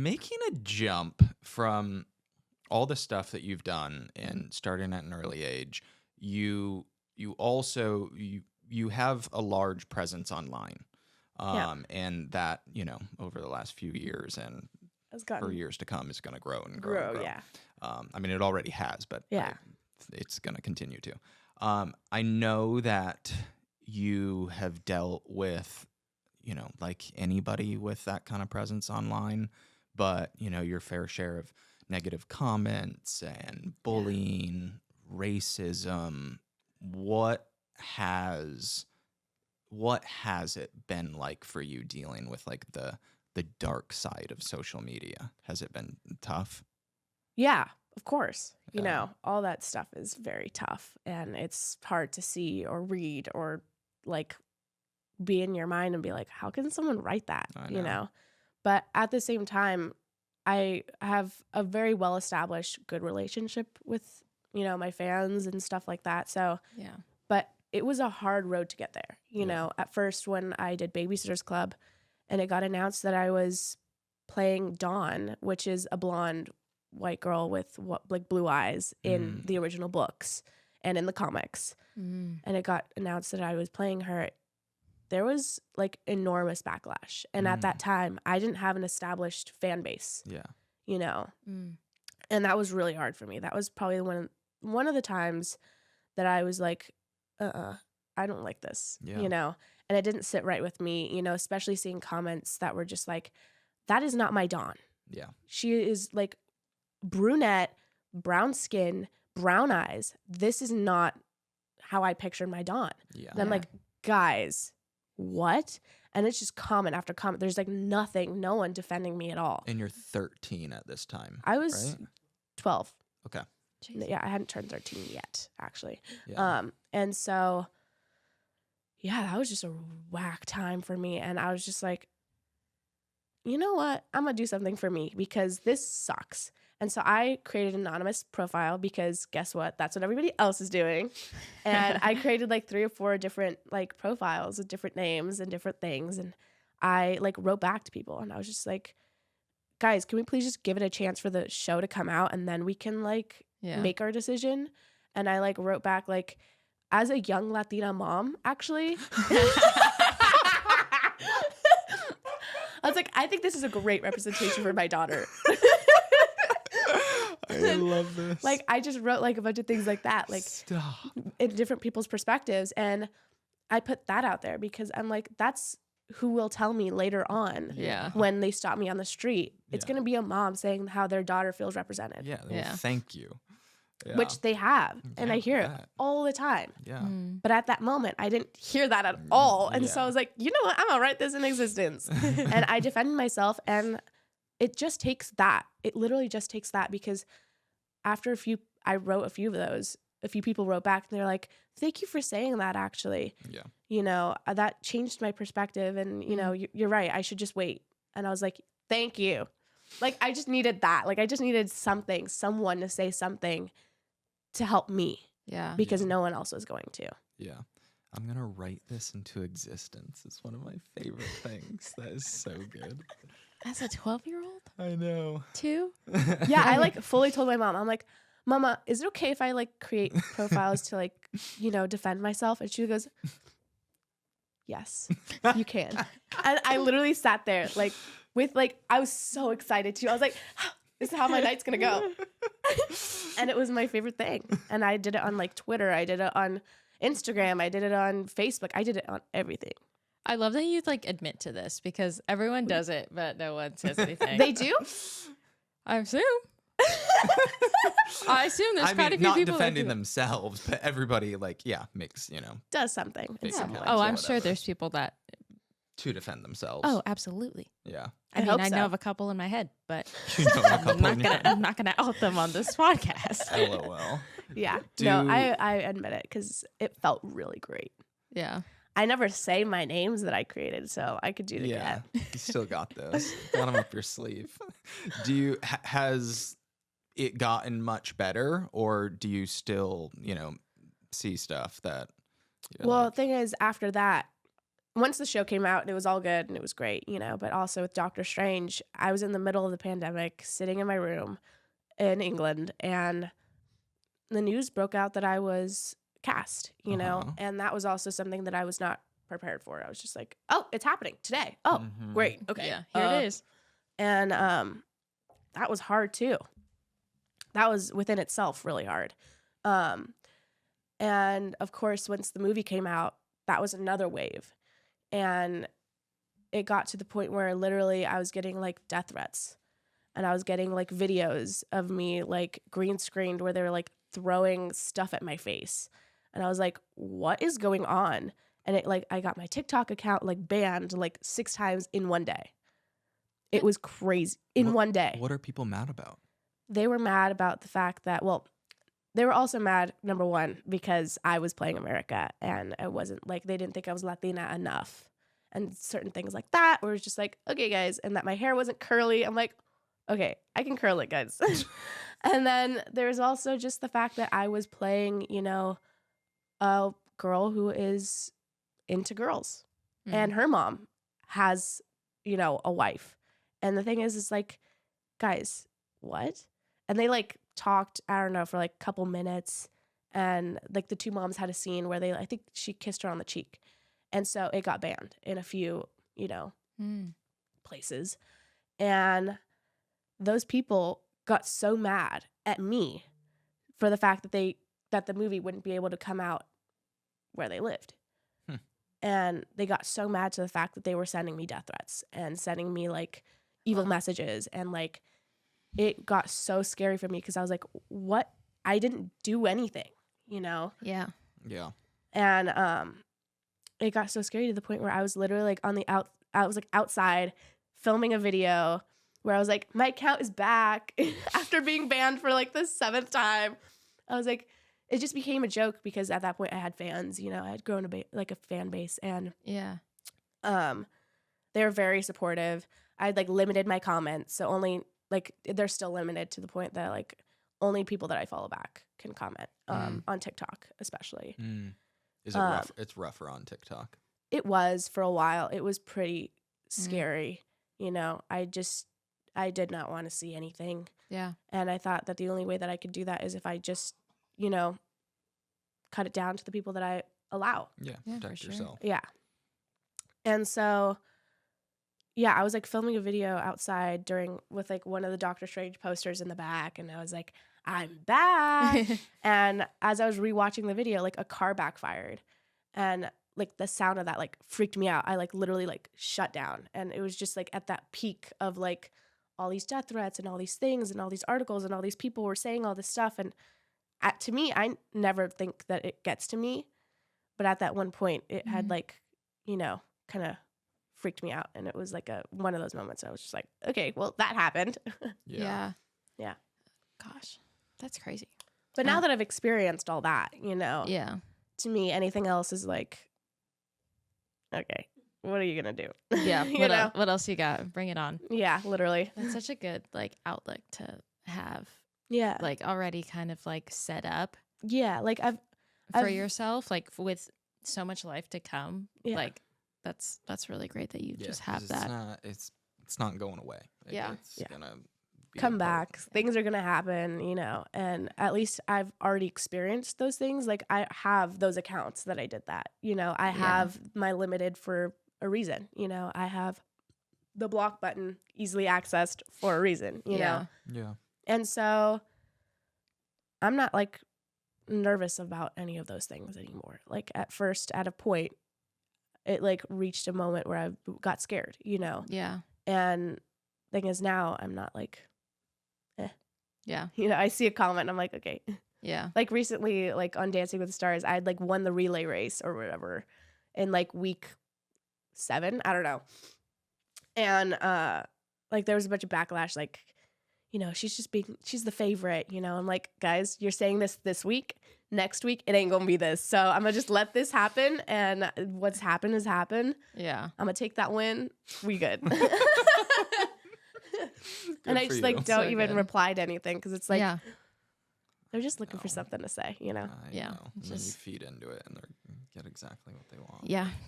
Making a jump from all the stuff that you've done and starting at an early age, you also you have a large presence online. And that, over the last few years and for years to come is going to grow and grow and grow. Yeah. I mean, it already has, but Yeah. it's going to continue to. I know that you have dealt with, like anybody with that kind of presence online, but, your fair share of negative comments and bullying, racism. What has it been like for you dealing with like the dark side of social media? Has it been tough? Yeah, of course. Yeah. All that stuff is very tough, and it's hard to see or read or like be in your mind and be like, how can someone write that? I know. But at the same time, I have a very well established good relationship with, my fans and stuff like that. So, Yeah. but it was a hard road to get there. At first when I did Babysitters Club and it got announced that I was playing Dawn, which is a blonde white girl with like blue eyes in the original books and in the comics. And it got announced that I was playing her. There was like enormous backlash. And at that time, I didn't have an established fan base. Yeah. And that was really hard for me. That was probably one of the times that I was like, I don't like this, and it didn't sit right with me, especially seeing comments that were just like, that is not my Dawn. Yeah. She is like brunette, brown skin, brown eyes. This is not how I pictured my Dawn. Yeah. And I'm like, guys, what? And it's just comment after comment. There's like no one defending me at all. And you're 13 at this time. I was right? 12. Okay. Jeez. Yeah, I hadn't turned 13 yet, actually. Yeah. And so, yeah, that was just a whack time for me. And I was just like, you know what? I'm going to do something for me because this sucks. And so I created an anonymous profile because guess what? That's what everybody else is doing. And I created like 3 or 4 different like profiles with different names and different things. And I like wrote back to people and I was just like, guys, can we please just give it a chance for the show to come out and then we can like make our decision? And I like wrote back like, as a young Latina mom, actually, I was like, I think this is a great representation for my daughter. I love this. Like, I just wrote like a bunch of things like that, like in different people's perspectives. And I put that out there because I'm like, that's who will tell me later on when they stop me on the street. It's going to be a mom saying how their daughter feels represented. Yeah. Thank you. Yeah. Which they have. And I hear it all the time. Yeah. But at that moment, I didn't hear that at all. And so I was like, you know what? I'm going to write this in existence. And I defended myself. And it just takes that. It literally just takes that because after I wrote a few of those, a few people wrote back and they're like, thank you for saying that actually. Yeah. That changed my perspective. And, you're right. I should just wait. And I was like, thank you. Like, I just needed that. Like, I just needed someone to say something to help me. Yeah. Because no one else was going to. Yeah. I'm going to write this into existence. It's one of my favorite things. That is so good. As a 12-year-old? I know. 2? Yeah, I like fully told my mom, I'm like, Mama, is it okay if I like create profiles to like, defend myself? And she goes, yes, you can. And I literally sat there like with like, I was so excited too. I was like, this is how my night's going to go. And it was my favorite thing. And I did it on like Twitter. I did it on Instagram. I did it on Facebook. I did it on everything. I love that you like admit to this because everyone does it, but no one says anything. They do? I assume. I assume there's quite a few not people defending themselves, but everybody makes, does something. In some way. Oh, I'm sure there's people that to defend themselves. Oh, absolutely. Yeah. I mean, I know of a couple in my head, but I'm not gonna out them on this podcast. LOL. Yeah. No, I admit it because it felt really great. Yeah. I never say my names that I created, so I could do it again. You still got those. Got them up your sleeve. Has it gotten much better, or do you still, see stuff that? Well, the thing is, after that, once the show came out, it was all good and it was great, you know, but also with Doctor Strange, I was in the middle of the pandemic sitting in my room in England, and the news broke out that I was cast, you know, and that was also something that I was not prepared for. I was just like, oh, it's happening today. Oh, great. Okay. Yeah, here it is. And that was hard too. That was within itself really hard. And of course, once the movie came out, that was another wave. And it got to the point where literally I was getting like death threats, and I was getting like videos of me like green screened where they were like throwing stuff at my face. And I was like, what is going on? And it like, I got my TikTok account like banned like 6 times in one day. It was crazy in one day. What are people mad about? They were mad about the fact that, well, they were also mad, number one, because I was playing America and I wasn't like, they didn't think I was Latina enough and certain things like that. Where it was just like, okay, guys, and that my hair wasn't curly. I'm like, okay, I can curl it, guys. And then there's also just the fact that I was playing, you know, a girl who is into girls and her mom has, you know, a wife. And the thing is like, guys, what? And they like talked, I don't know, for like a couple minutes, and like the 2 moms had a scene where I think she kissed her on the cheek, and so it got banned in a few, you know, places. And those people got so mad at me for the fact that the movie wouldn't be able to come out where they lived. And they got so mad to the fact that they were sending me death threats and sending me like evil messages, and like it got so scary for me because I was like, what? I didn't do anything, you know? Yeah. Yeah. And it got so scary to the point where I was literally like I was like outside filming a video where I was like, my account is back after being banned for like the 7th time. I was like, it just became a joke because at that point I had fans, you know, I had grown like a fan base, and they were very supportive. I had like limited my comments, so only like they're still limited to the point that like only people that I follow back can comment on TikTok, especially. Is it rough? It's rougher on TikTok. It was for a while. It was pretty scary. You know, I did not want to see anything. Yeah. And I thought that the only way that I could do that is if I just, you know, cut it down to the people that I allow. Yeah, protect yourself. Yeah. And so, yeah, I was like filming a video outside with like one of the Doctor Strange posters in the back, and I was like, I'm back. And as I was rewatching the video, like a car backfired, and like the sound of that like freaked me out. I like literally like shut down, and it was just like at that peak of like all these death threats and all these things and all these articles and all these people were saying all this stuff. And to me, I never think that it gets to me, but at that one point it had like, you know, kind of freaked me out. And it was like one of those moments I was just like, okay, well that happened. Yeah. Gosh, That's crazy. But now that I've experienced all that, you know, to me, anything else is like, okay, what are you going to do? Yeah. You know? What else you got? Bring it on. Yeah, literally. That's such a good like outlet to have. Yeah. Like already kind of like set up. Yeah. Like for yourself, like with so much life to come. Yeah. Like that's really great that you just have that. It's not going away. It's gonna come back. Things are gonna happen, you know. And at least I've already experienced those things. Like I have those accounts that I did that. You know, I have my limited for a reason. You know, I have the block button easily accessed for a reason. You know. Yeah. And so I'm not like nervous about any of those things anymore. Like at first, at a point, it like reached a moment where I got scared, you know? Yeah. And thing is now I'm not like, Yeah. You know, I see a comment and I'm like, okay. Yeah. Like recently, like on Dancing with the Stars, I had like won the relay race or whatever in like week 7. I don't know. And like there was a bunch of backlash, like, you know, she's the favorite, you know. I'm like, guys, you're saying this week. Next week, it ain't gonna be this. So I'm gonna just let this happen, and what's happened has happened. Yeah. I'm gonna take that win. We good. And I just like don't So even good. reply to anything because it's like they're just looking for No. something to say, you know. I Yeah, know. And then you just- feed into it and they get exactly what they want. Yeah.